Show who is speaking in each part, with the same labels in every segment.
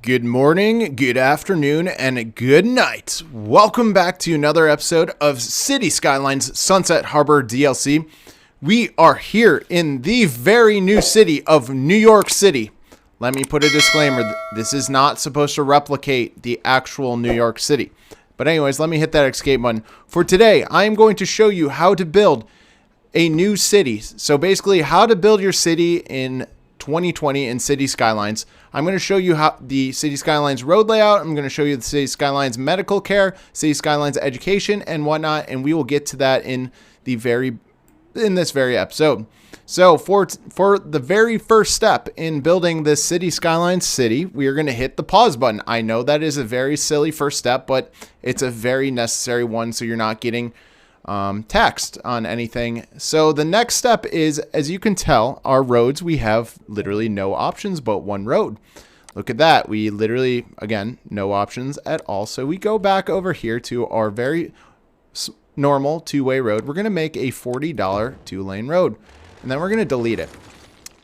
Speaker 1: Good morning, good afternoon, and good night. Welcome back to another episode of City Skylines Sunset Harbor DLC. We are here in the very new city of New York City. Let me put a disclaimer. This is not supposed to replicate the actual New York City. But anyways, let me hit that escape button. For today, I am going to show you how to build a new city. So basically, how to build your city in 2020 in City Skylines. I'm going to show you how the City Skylines road layout. I'm going to show you the City Skylines medical care, City Skylines education, and whatnot. And we will get to that in this very episode. So for the very first step in building this City Skylines city, we are going to hit the pause button. I know that is a very silly first step, but it's a very necessary one, so you're not getting taxed on anything. So the next step is, as you can tell, our roads, we have literally no options but one road. Look at that. We literally, again, no options at all. So we go back over here to our very normal two-way road. We're going to make a $40 two-lane road, and then we're going to delete it.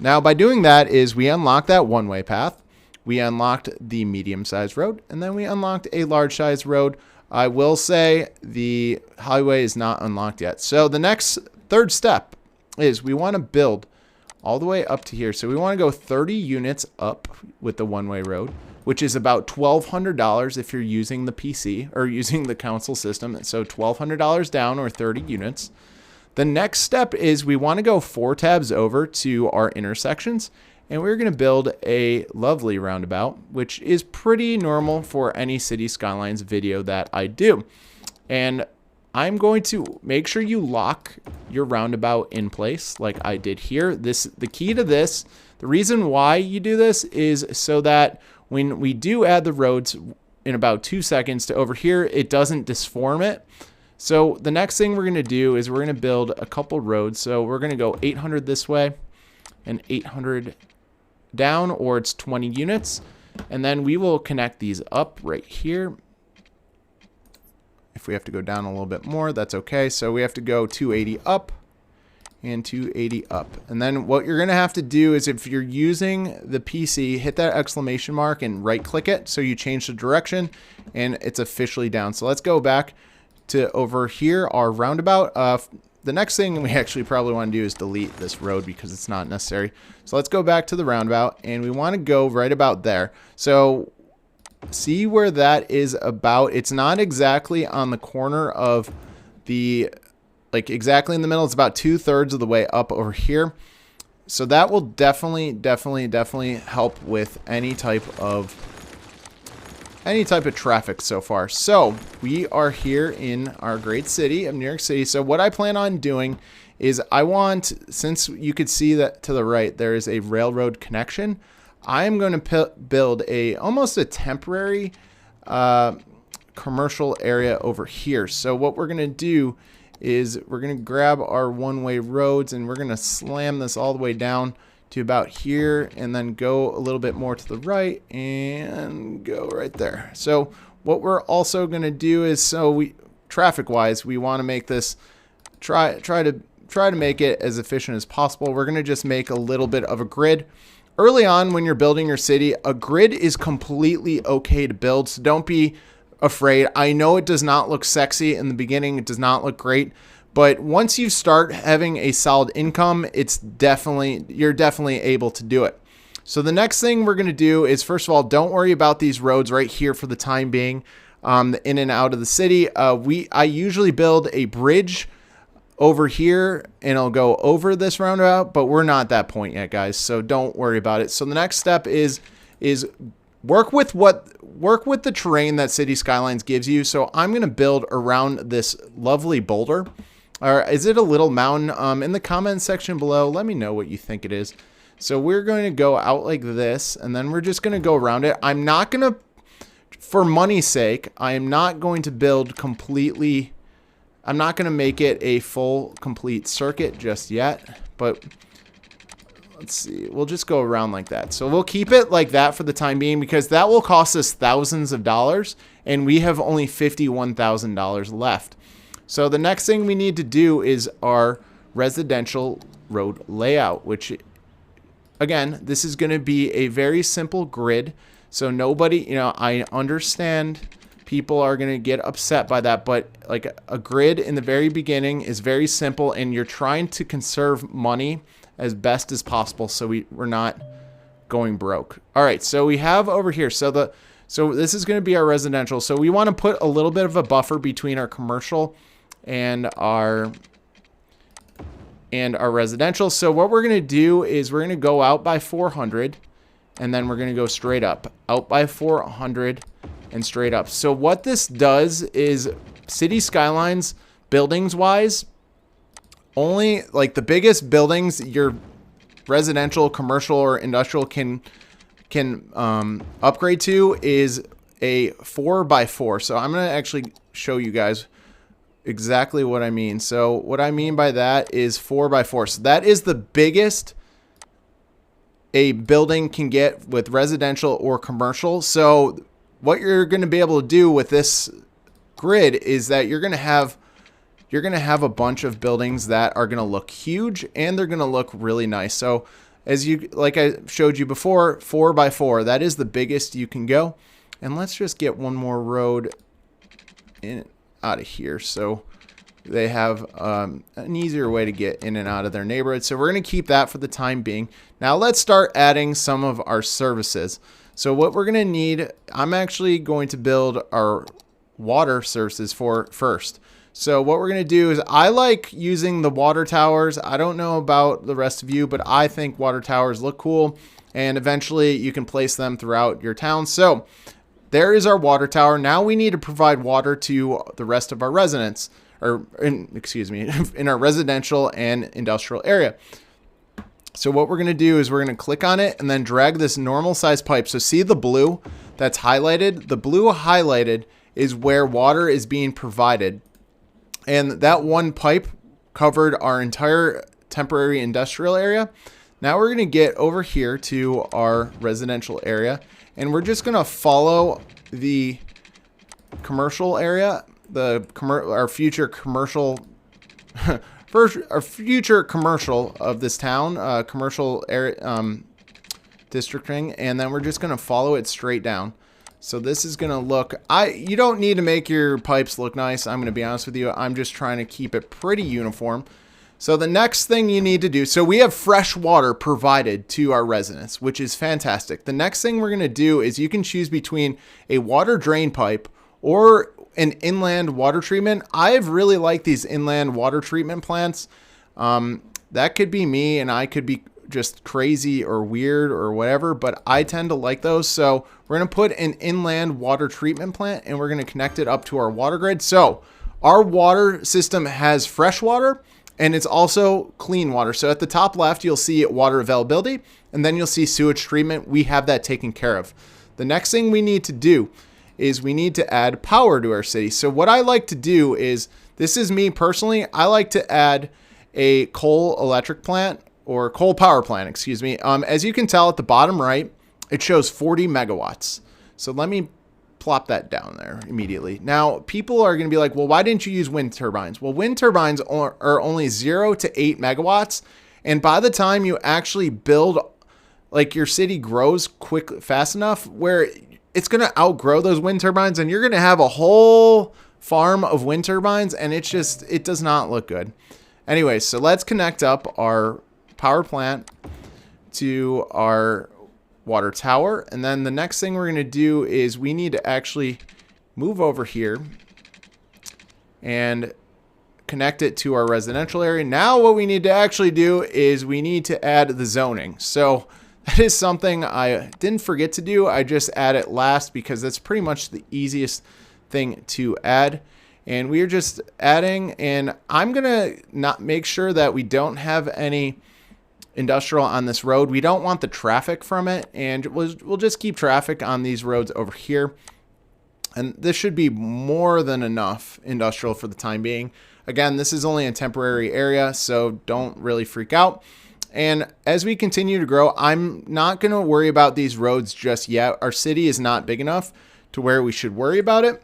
Speaker 1: Now, by doing that is we unlock that one-way path. We unlocked the medium-sized road, and then we unlocked a large-sized road. I will say the highway is not unlocked yet. So the next third step is we want to build all the way up to here. So we want to go 30 units up with the one-way road, which is about $1,200 if you're using the PC or using the council system. So $1,200 down or 30 units. The next step is we want to go 4 tabs over to our intersections. And we're going to build a lovely roundabout, which is pretty normal for any City Skylines video that I do. And I'm going to make sure you lock your roundabout in place like I did here. The key to this, the reason why you do this is so that when we do add the roads in about 2 seconds to over here, it doesn't disform it. So the next thing we're going to do is we're going to build a couple roads. So we're going to go 800 this way and 800 down, or it's 20 units, and then we will connect these up right here. If we have to go down a little bit more, that's okay. So we have to go 280 up and 280 up, and then what you're gonna have to do is, if you're using the PC, hit that exclamation mark and right click it so you change the direction and it's officially down. So let's go back to over here, our roundabout. The next thing we actually probably want to do is delete this road because it's not necessary. So let's go back to the roundabout, and we want to go right about there. So see where that is about. It's not exactly on the corner of the, like exactly in the middle. It's about 2/3 of the way up over here. So that will definitely help with any type of traffic so far. So we are here in our great city of New York City. So what I plan on doing is since you could see that to the right, there is a railroad connection. I am going to build almost a temporary commercial area over here. So what we're going to do is we're going to grab our one-way roads and we're going to slam this all the way down to about here, and then go a little bit more to the right and go right there. So what we're also going to do is, traffic wise, we want to make this try to make it as efficient as possible. We're going to just make a little bit of a grid. Early on when you're building your city, a grid is completely okay to build, so don't be afraid. I know it does not look sexy in the beginning, it does not look great, but once you start having a solid income, you're definitely able to do it. So the next thing we're going to do is, first of all, don't worry about these roads right here for the time being, in and out of the city. I usually build a bridge over here and I'll go over this roundabout, but we're not at that point yet, guys. So don't worry about it. So the next step is work with the terrain that City Skylines gives you. So I'm going to build around this lovely boulder. Or is it a little mountain? In the comment section below, let me know what you think it is. So we're going to go out like this, and then we're just going to go around it. I'm not going to, for money's sake, I am not going to build completely. I'm not going to make it a full, complete circuit just yet. But let's see. We'll just go around like that. So we'll keep it like that for the time being, because that will cost us thousands of dollars, and we have only $51,000 left. So the next thing we need to do is our residential road layout, which, again, this is going to be a very simple grid. So nobody, you know, I understand people are going to get upset by that, but like a grid in the very beginning is very simple, and you're trying to conserve money as best as possible so we're not going broke. All right, so we have over here, so this is going to be our residential. So we want to put a little bit of a buffer between our commercial and our residential. So what we're going to do is we're going to go out by 400, and then we're going to go straight up, out by 400 and straight up. So what this does is City Skylines, buildings wise, only like the biggest buildings your residential, commercial, or industrial can upgrade to is a 4x4. So I'm going to actually show you guys exactly what I mean. So what I mean by that is 4x4. So that is the biggest a building can get with residential or commercial. So what you're going to be able to do with this grid is that you're going to have a bunch of buildings that are going to look huge, and they're going to look really nice. So as you, like I showed you before, 4x4, that is the biggest you can go. And let's just get one more road in out of here, so they have an easier way to get in and out of their neighborhood. So we're going to keep that for the time being. Now let's start adding some of our services. So what we're going to need, I'm actually going to build our water services for first. So what we're going to do is, I like using the water towers. I don't know about the rest of you, but I think water towers look cool, and eventually you can place them throughout your town. So there is our water tower. Now we need to provide water to the rest of our residents, or in our residential and industrial area. So what we're going to do is we're going to click on it and then drag this normal size pipe. So see the blue that's highlighted? The blue highlighted is where water is being provided. And that one pipe covered our entire temporary industrial area. Now we're going to get over here to our residential area, and we're just going to follow the commercial area, our future commercial our future commercial of this town, commercial area, districting, and then we're just going to follow it straight down. So this is going to look, you don't need to make your pipes look nice. I'm going to be honest with you. I'm just trying to keep it pretty uniform. So the next thing you need to do, so we have fresh water provided to our residents, which is fantastic. The next thing we're going to do is you can choose between a water drain pipe or an inland water treatment. I've really liked these inland water treatment plants. That could be me, and I could be just crazy or weird or whatever, but I tend to like those. So we're going to put an inland water treatment plant, and we're going to connect it up to our water grid. So our water system has fresh water, and it's also clean water. So at the top left, you'll see water availability, and then you'll see sewage treatment. We have that taken care of. The next thing we need to do is we need to add power to our city. So what I like to do is, this is me personally, I like to add a coal electric plant, or coal power plant, excuse me. As you can tell at the bottom right, it shows 40 megawatts. So let me plop that down there immediately. Now, people are going to be like, well, why didn't you use wind turbines? Well, wind turbines are only 0 to 8 megawatts. And by the time you actually build, like, your city grows fast enough where it's going to outgrow those wind turbines, and you're going to have a whole farm of wind turbines, and it does not look good. Anyways, so let's connect up our power plant to our water tower. And then the next thing we're going to do is we need to actually move over here and connect it to our residential area. Now what we need to actually do is we need to add the zoning. So that is something I didn't forget to do. I just add it last because that's pretty much the easiest thing to add. And we are just adding, and I'm going to not make sure that we don't have any industrial on this road. We don't want the traffic from it, and we'll just keep traffic on these roads over here. And this should be more than enough industrial for the time being. Again, this is only a temporary area, so don't really freak out. And as we continue to grow, I'm not going to worry about these roads just yet. Our city is not big enough to where we should worry about it.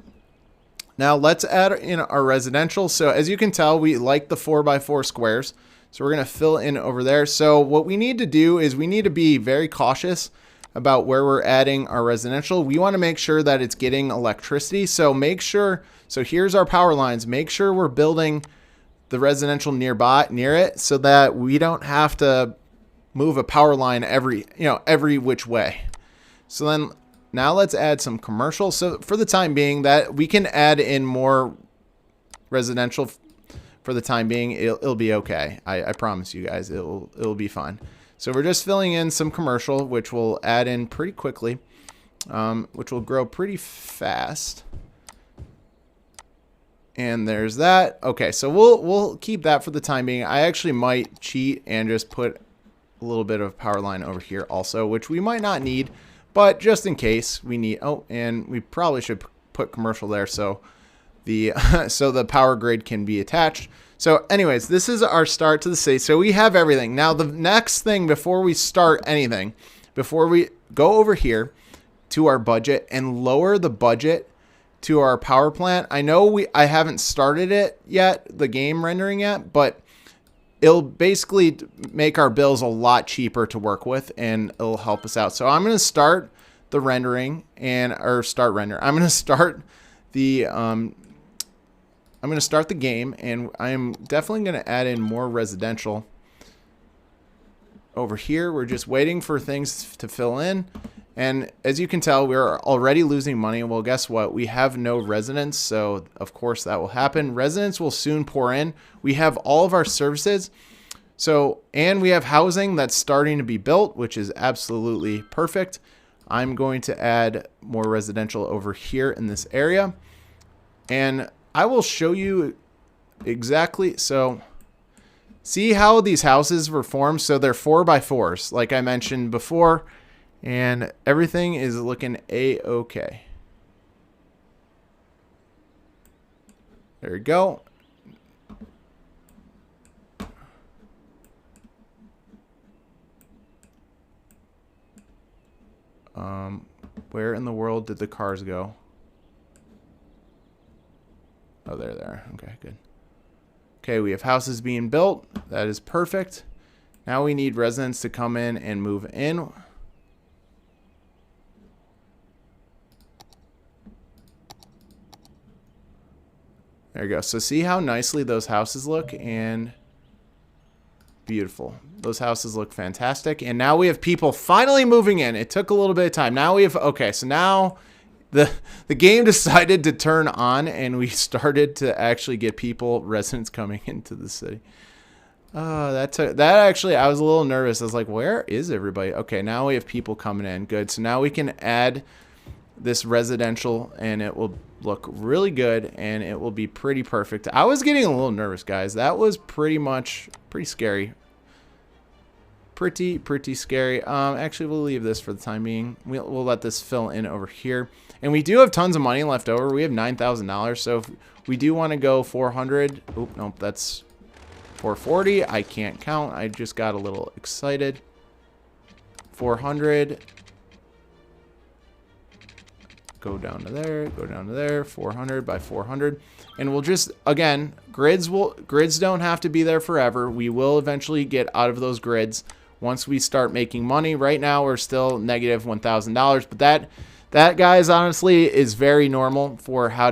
Speaker 1: Now let's add in our residential. So as you can tell, we like the 4x4 squares. So we're going to fill in over there. So what we need to do is we need to be very cautious about where we're adding our residential. We want to make sure that it's getting electricity. So make sure, so here's our power lines. Make sure we're building the residential near it so that we don't have to move a power line every which way. So then now let's add some commercial. So for the time being, that we can add in more residential for the time being. It'll be okay. I promise you guys, it'll be fine. So we're just filling in some commercial, which will add in pretty quickly, which will grow pretty fast. And there's that. Okay, so we'll keep that for the time being. I actually might cheat and just put a little bit of power line over here also, which we might not need, but just in case we need. Oh, and we probably should put commercial there so the so the power grid can be attached. So anyways, this is our start to the city. So we have everything. Now the next thing before we start anything, before we go over here to our budget and lower the budget to our power plant. I know I haven't started it yet, the game rendering yet, but it'll basically make our bills a lot cheaper to work with and it'll help us out. So I'm going to start the rendering I'm going to start the I'm going to start the game, and I'm definitely going to add in more residential over here. We're just waiting for things to fill in. And as you can tell, we're already losing money. Well, guess what? We have no residents, so of course that will happen. Residents will soon pour in. We have all of our services. And we have housing that's starting to be built, which is absolutely perfect. I'm going to add more residential over here in this area. And I will show you exactly. So see how these houses were formed? So they're 4x4s, like I mentioned before, and everything is looking a-okay. There we go. Where in the world did the cars go? Oh, they're there. Okay, good. Okay, we have houses being built. That is perfect. Now we need residents to come in and move in. There you go. So see how nicely those houses look, and beautiful. Those houses look fantastic. And now we have people finally moving in. It took a little bit of time. Now we have, okay, so now the game decided to turn on, and we started to actually get residents coming into the city. That actually, I was a little nervous. I was like, where is everybody? Okay, now we have people coming in. Good. So now we can add this residential, and it will look really good, and it will be pretty perfect. I was getting a little nervous, guys. That was pretty scary. Pretty scary. Actually, we'll leave this for the time being. We'll let this fill in over here. And we do have tons of money left over. We have $9,000. So if we do want to go 400. Oop, nope, that's 440. I can't count. I just got a little excited. 400. Go down to there. Go down to there. 400 by 400. And we'll just, again, grids don't have to be there forever. We will eventually get out of those grids once we start making money. Right now, we're still negative $1,000, but that, guys, honestly, is very normal for how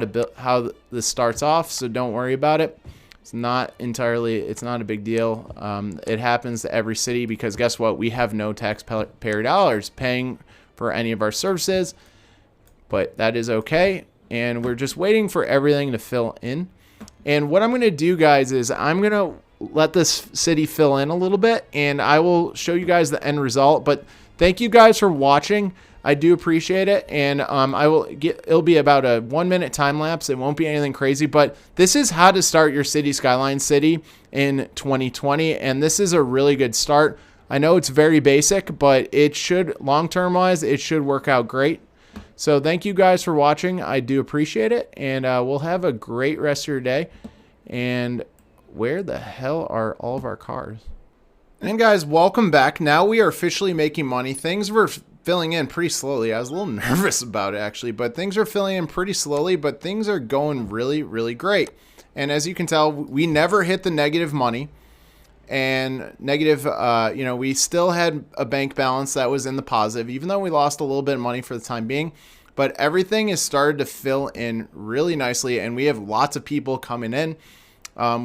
Speaker 1: this starts off. So don't worry about it. It's not a big deal. It happens to every city because guess what? We have no taxpayer dollars paying for any of our services, but that is okay. And we're just waiting for everything to fill in. And what I'm going to do, guys, is I'm going to let this city fill in a little bit, and I will show you guys the end result. But thank you guys for watching. I do appreciate it, and it'll be about a 1-minute time lapse. It won't be anything crazy, but this is how to start your city, Skyline City, in 2020, and this is a really good start. I know it's very basic, but it should, long-term wise, it should work out great. So thank you guys for watching. I do appreciate it, and we'll have a great rest of your day. And where the hell are all of our cars? And guys, welcome back. Now we are officially making money. Things were filling in pretty slowly. I was a little nervous about it, actually, but things are filling in pretty slowly, but things are going really, really great. And as you can tell, we never hit the negative money. and negative, we still had a bank balance that was in the positive, even though we lost a little bit of money for the time being. But everything has started to fill in really nicely, and we have lots of people coming in.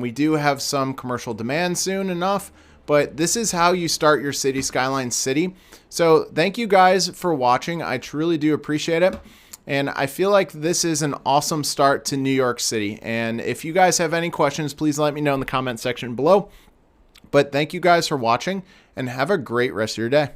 Speaker 1: We do have some commercial demand soon enough, but this is how you start your City Skylines city. So thank you guys for watching. I truly do appreciate it. And I feel like this is an awesome start to New York City. And if you guys have any questions, please let me know in the comment section below. But thank you guys for watching, and have a great rest of your day.